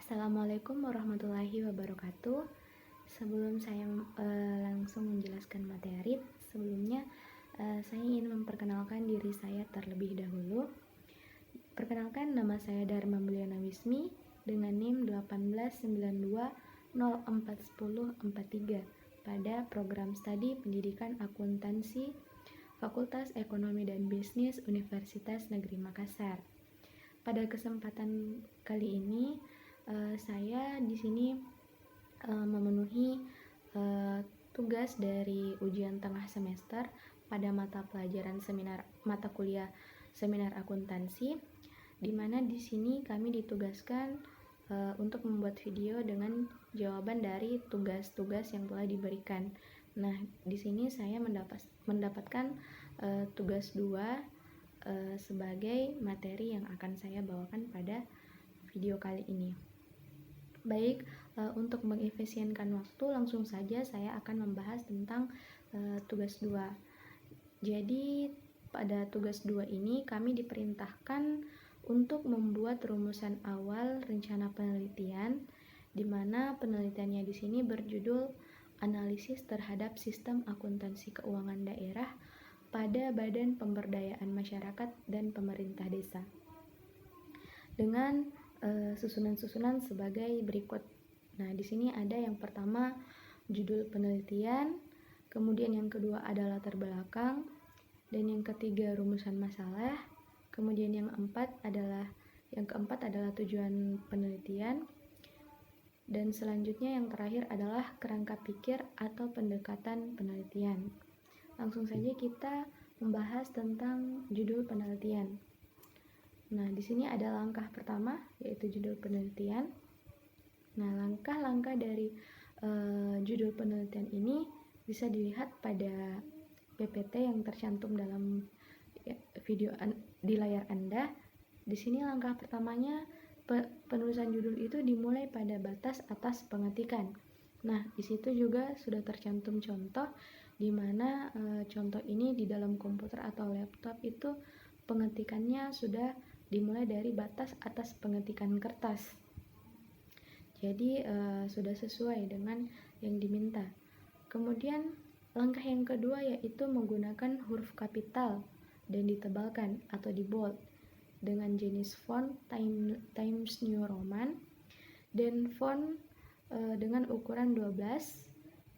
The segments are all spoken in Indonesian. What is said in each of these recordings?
Assalamualaikum warahmatullahi wabarakatuh. Sebelum saya langsung menjelaskan materi, sebelumnya saya ingin memperkenalkan diri saya terlebih dahulu. Perkenalkan, nama saya Dharma Mulyana Wismi dengan NIM 1892041043 pada program studi Pendidikan Akuntansi Fakultas Ekonomi dan Bisnis Universitas Negeri Makassar. Pada kesempatan kali ini saya di sini memenuhi tugas dari ujian tengah semester pada mata pelajaran mata kuliah seminar akuntansi, di mana di sini kami ditugaskan untuk membuat video dengan jawaban dari tugas-tugas yang telah diberikan. Nah, di sini saya mendapatkan tugas 2 sebagai materi yang akan saya bawakan pada video kali ini. Baik, untuk mengefisienkan waktu, langsung saja saya akan membahas tentang tugas 2. Jadi, pada tugas 2 ini kami diperintahkan untuk membuat rumusan awal rencana penelitian, di mana penelitiannya di sini berjudul Analisis terhadap Sistem Akuntansi Keuangan Daerah pada Badan Pemberdayaan Masyarakat dan Pemerintah Desa. Dengan susunan-susunan sebagai berikut. Nah, di sini ada yang pertama judul penelitian, kemudian yang kedua ada latar belakang, dan yang ketiga rumusan masalah, kemudian yang keempat adalah tujuan penelitian, dan selanjutnya yang terakhir adalah kerangka pikir atau pendekatan penelitian. Langsung saja kita membahas tentang judul penelitian. Nah, di sini ada langkah pertama, yaitu judul penelitian. Nah, langkah-langkah dari judul penelitian ini bisa dilihat pada PPT yang tercantum dalam video di layar Anda. Di sini langkah pertamanya, penulisan judul itu dimulai pada batas atas pengetikan. Nah, di situ juga sudah tercantum contoh, di mana contoh ini di dalam komputer atau laptop itu pengetikannya sudah dimulai dari batas atas pengetikan kertas. Jadi sudah sesuai dengan yang diminta. Kemudian langkah yang kedua yaitu menggunakan huruf kapital dan ditebalkan atau di bold dengan jenis font Times New Roman dan font dengan ukuran 12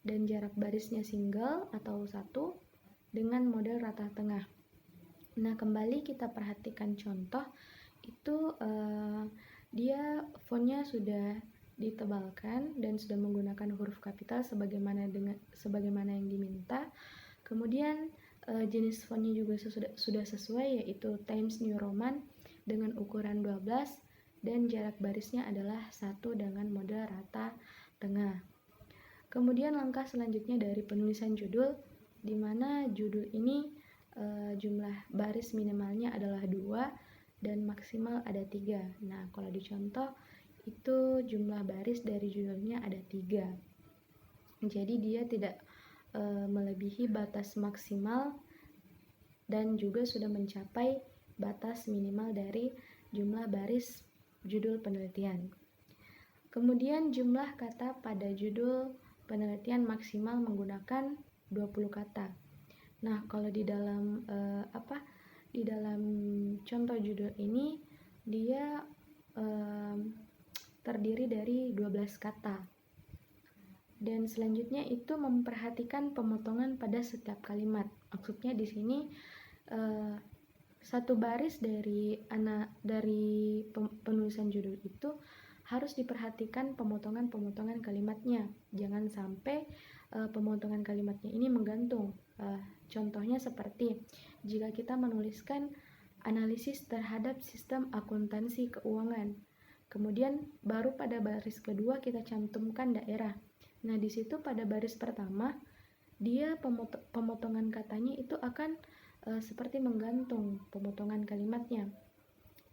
dan jarak barisnya single atau 1 dengan model rata tengah. Nah, kembali kita perhatikan contoh itu dia fontnya sudah ditebalkan dan sudah menggunakan huruf kapital sebagaimana yang diminta. Kemudian jenis fontnya juga sudah sesuai, yaitu Times New Roman dengan ukuran 12 dan jarak barisnya adalah 1 dengan model rata tengah. Kemudian langkah selanjutnya dari penulisan judul, di mana judul ini jumlah baris minimalnya adalah 2 dan maksimal ada 3. Nah, kalau dicontoh itu jumlah baris dari judulnya ada 3. Jadi dia tidak melebihi batas maksimal dan juga sudah mencapai batas minimal dari jumlah baris judul penelitian. Kemudian jumlah kata pada judul penelitian maksimal menggunakan 20 kata. Nah, kalau di dalam contoh judul ini dia terdiri dari 12 kata. Dan selanjutnya itu memperhatikan pemotongan pada setiap kalimat. Maksudnya di sini satu baris dari penulisan judul itu harus diperhatikan pemotongan kalimatnya. Jangan sampai pemotongan kalimatnya ini menggantung. Contohnya seperti jika kita menuliskan analisis terhadap sistem akuntansi keuangan, kemudian baru pada baris kedua kita cantumkan daerah. Nah, di situ pada baris pertama dia pemotongan katanya itu akan seperti menggantung pemotongan kalimatnya.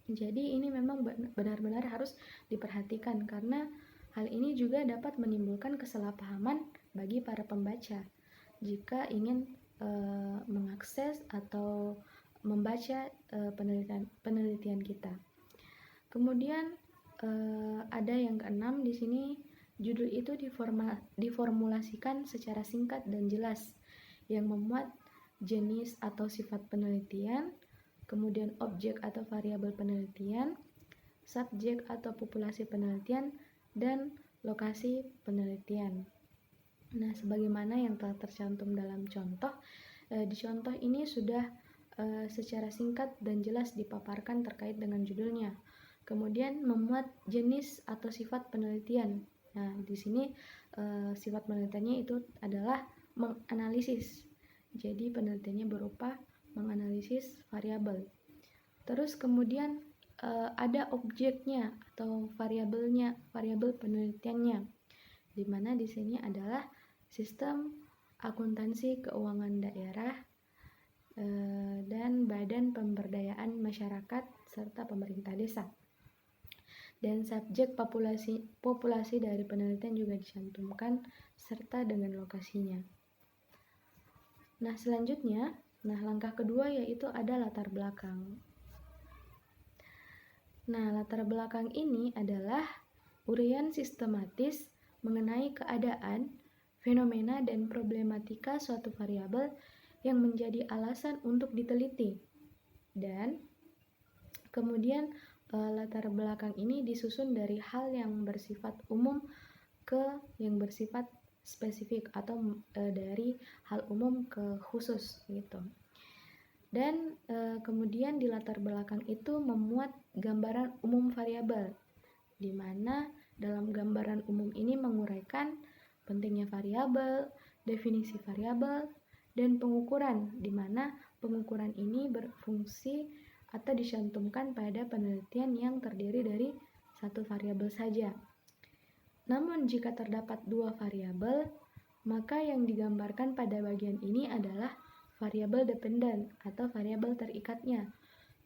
Jadi ini memang benar-benar harus diperhatikan, karena hal ini juga dapat menimbulkan kesalahpahaman bagi para pembaca jika ingin mengakses atau membaca penelitian kita. Kemudian ada yang keenam di sini, judul itu diformulasikan secara singkat dan jelas yang memuat jenis atau sifat penelitian, kemudian objek atau variabel penelitian, subjek atau populasi penelitian, dan lokasi penelitian. Nah, sebagaimana yang telah tercantum dalam contoh, di contoh ini sudah secara singkat dan jelas dipaparkan terkait dengan judulnya. Kemudian memuat jenis atau sifat penelitian. Nah, di sini sifat penelitiannya itu adalah menganalisis. Jadi penelitiannya berupa menganalisis variabel. Terus kemudian ada objeknya atau variabelnya, variabel penelitiannya, di mana di sini adalah sistem akuntansi keuangan daerah dan badan pemberdayaan masyarakat serta pemerintah desa. Dan subjek populasi dari penelitian juga dicantumkan serta dengan lokasinya. Nah, selanjutnya, langkah kedua yaitu ada latar belakang. Nah, latar belakang ini adalah uraian sistematis mengenai keadaan, fenomena, dan problematika suatu variabel yang menjadi alasan untuk diteliti. Dan kemudian latar belakang ini disusun dari hal yang bersifat umum ke yang bersifat spesifik atau dari hal umum ke khusus gitu. Dan kemudian di latar belakang itu memuat gambaran umum variabel, di mana dalam gambaran umum ini menguraikan pentingnya variabel, definisi variabel, dan pengukuran, di mana pengukuran ini berfungsi atau dicantumkan pada penelitian yang terdiri dari satu variabel saja. Namun jika terdapat dua variabel, maka yang digambarkan pada bagian ini adalah variabel dependen atau variabel terikatnya,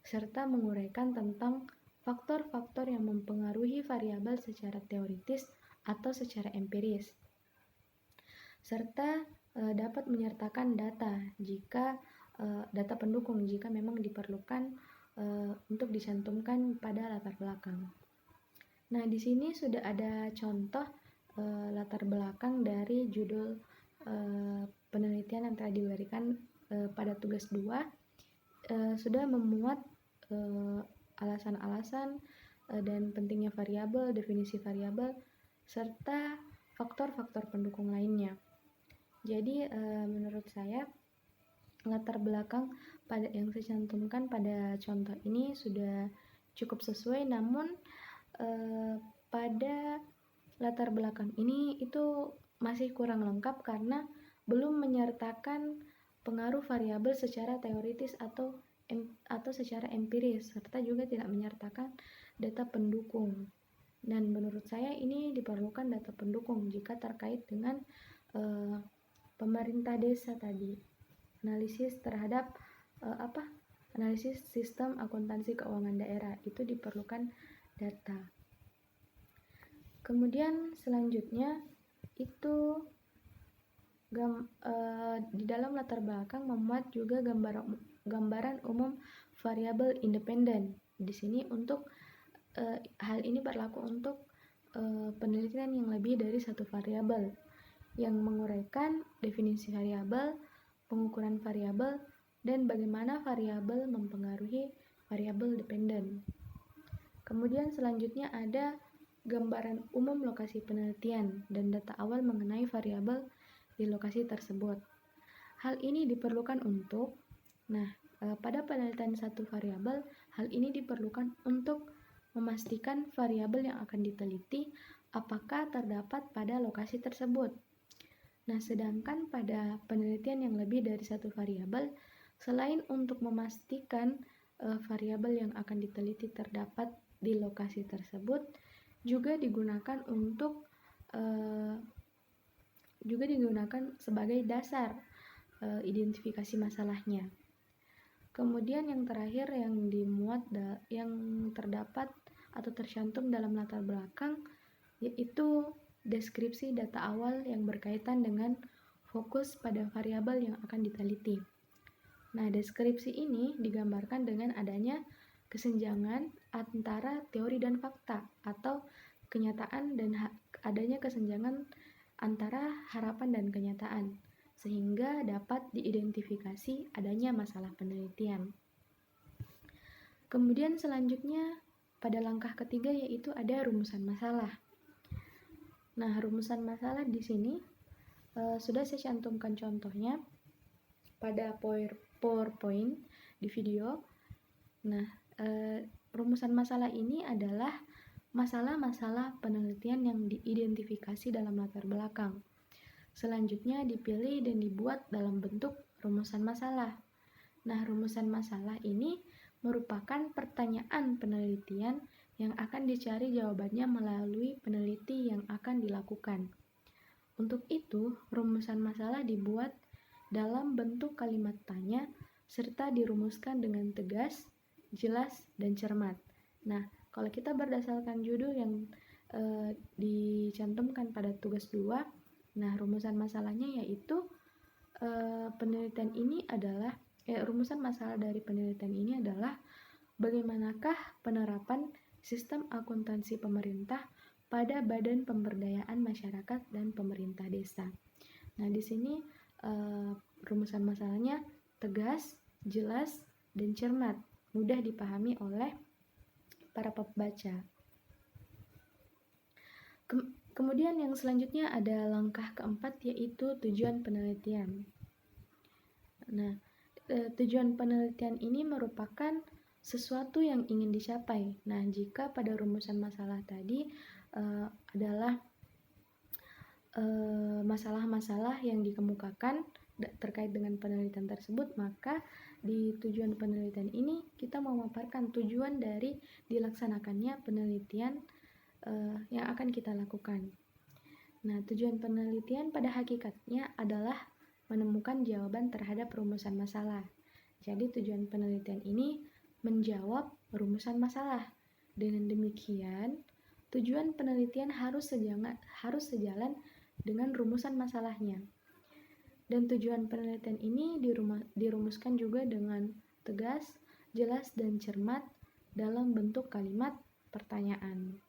serta menguraikan tentang faktor-faktor yang mempengaruhi variabel secara teoritis atau secara empiris, serta dapat menyertakan data jika data pendukung jika memang diperlukan untuk dicantumkan pada latar belakang. Nah, di sini sudah ada contoh latar belakang dari judul penelitian yang telah diberikan pada tugas 2, sudah memuat alasan-alasan dan pentingnya variabel, definisi variabel, serta faktor-faktor pendukung lainnya. Jadi menurut saya latar belakang yang saya cantumkan pada contoh ini sudah cukup sesuai, namun pada latar belakang ini itu masih kurang lengkap karena belum menyertakan pengaruh variabel secara teoritis atau secara empiris, serta juga tidak menyertakan data pendukung. Dan menurut saya ini diperlukan data pendukung jika terkait dengan pemerintah desa tadi. Analisis terhadap analisis sistem akuntansi keuangan daerah itu diperlukan data. Kemudian selanjutnya itu di dalam latar belakang memuat juga gambaran umum variabel independen. Di sini untuk hal ini berlaku untuk penelitian yang lebih dari satu variabel, yang menguraikan definisi variabel, pengukuran variabel, dan bagaimana variabel mempengaruhi variabel dependen. Kemudian selanjutnya ada gambaran umum lokasi penelitian dan data awal mengenai variabel di lokasi tersebut. Hal ini diperlukan untuk, pada penelitian satu variabel, hal ini diperlukan untuk memastikan variabel yang akan diteliti apakah terdapat pada lokasi tersebut. Nah, sedangkan pada penelitian yang lebih dari satu variabel, selain untuk memastikan variabel yang akan diteliti terdapat di lokasi tersebut, juga digunakan sebagai dasar identifikasi masalahnya. Kemudian yang terakhir yang terdapat atau tercantum dalam latar belakang yaitu deskripsi data awal yang berkaitan dengan fokus pada variabel yang akan diteliti. Nah, deskripsi ini digambarkan dengan adanya kesenjangan antara teori dan fakta atau kenyataan dan adanya kesenjangan antara harapan dan kenyataan, sehingga dapat diidentifikasi adanya masalah penelitian. Kemudian selanjutnya pada langkah ketiga yaitu ada rumusan masalah. Nah, rumusan masalah di sini sudah saya cantumkan contohnya pada PowerPoint di video. Nah, rumusan masalah ini adalah masalah-masalah penelitian yang diidentifikasi dalam latar belakang. Selanjutnya dipilih dan dibuat dalam bentuk rumusan masalah. Nah, rumusan masalah ini merupakan pertanyaan penelitian yang akan dicari jawabannya melalui peneliti yang akan dilakukan. Untuk itu, rumusan masalah dibuat dalam bentuk kalimat tanya serta dirumuskan dengan tegas, jelas, dan cermat. Nah, kalau kita berdasarkan judul yang dicantumkan pada tugas 2, nah rumusan masalahnya yaitu penelitian ini adalah rumusan masalah dari penelitian ini adalah bagaimanakah penerapan sistem akuntansi pemerintah pada badan pemberdayaan masyarakat dan pemerintah desa. Nah, di sini rumusan masalahnya tegas, jelas, dan cermat, mudah dipahami oleh para pembaca. Kemudian yang selanjutnya ada langkah keempat yaitu tujuan penelitian. Nah, tujuan penelitian ini merupakan sesuatu yang ingin dicapai. Nah, jika pada rumusan masalah tadi adalah masalah-masalah yang dikemukakan terkait dengan penelitian tersebut, maka di tujuan penelitian ini kita memaparkan tujuan dari dilaksanakannya penelitian yang akan kita lakukan. Nah, tujuan penelitian pada hakikatnya adalah menemukan jawaban terhadap rumusan masalah. Jadi tujuan penelitian ini menjawab rumusan masalah. Dengan demikian, tujuan penelitian harus sejalan dengan rumusan masalahnya. Dan tujuan penelitian ini dirumuskan juga dengan tegas, jelas, dan cermat dalam bentuk kalimat pertanyaan.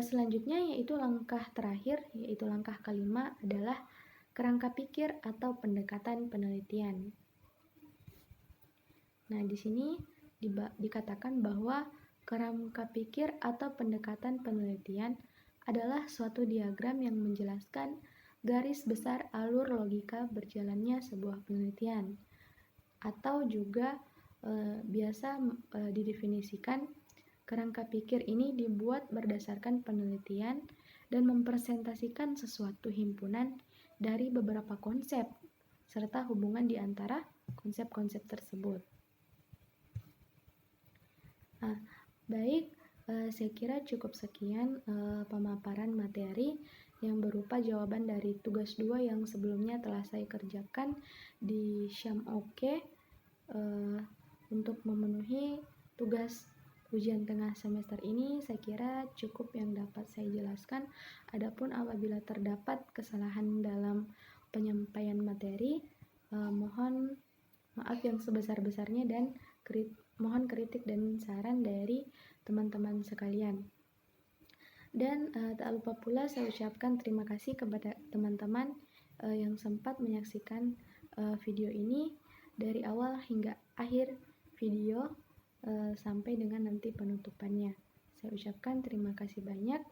Selanjutnya yaitu langkah terakhir, yaitu langkah kelima adalah kerangka pikir atau pendekatan penelitian. Nah, di sini dikatakan bahwa kerangka pikir atau pendekatan penelitian adalah suatu diagram yang menjelaskan garis besar alur logika berjalannya sebuah penelitian, atau juga biasa didefinisikan kerangka pikir ini dibuat berdasarkan penelitian dan mempresentasikan sesuatu himpunan dari beberapa konsep serta hubungan di antara konsep-konsep tersebut. Nah, baik, saya kira cukup sekian pemaparan materi yang berupa jawaban dari tugas 2 yang sebelumnya telah saya kerjakan di Syam-Oke untuk memenuhi tugas ujian tengah semester ini. Saya kira cukup yang dapat saya jelaskan. Adapun apabila terdapat kesalahan dalam penyampaian materi, mohon maaf yang sebesar-besarnya dan mohon kritik dan saran dari teman-teman sekalian. Dan tak lupa pula saya ucapkan terima kasih kepada teman-teman yang sempat menyaksikan video ini dari awal hingga akhir video sampai dengan nanti penutupannya. Saya ucapkan terima kasih banyak.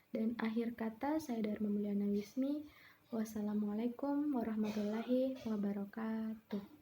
Dan akhir kata, saya Dharma Mulyana Wismi. Wassalamualaikum warahmatullahi wabarakatuh.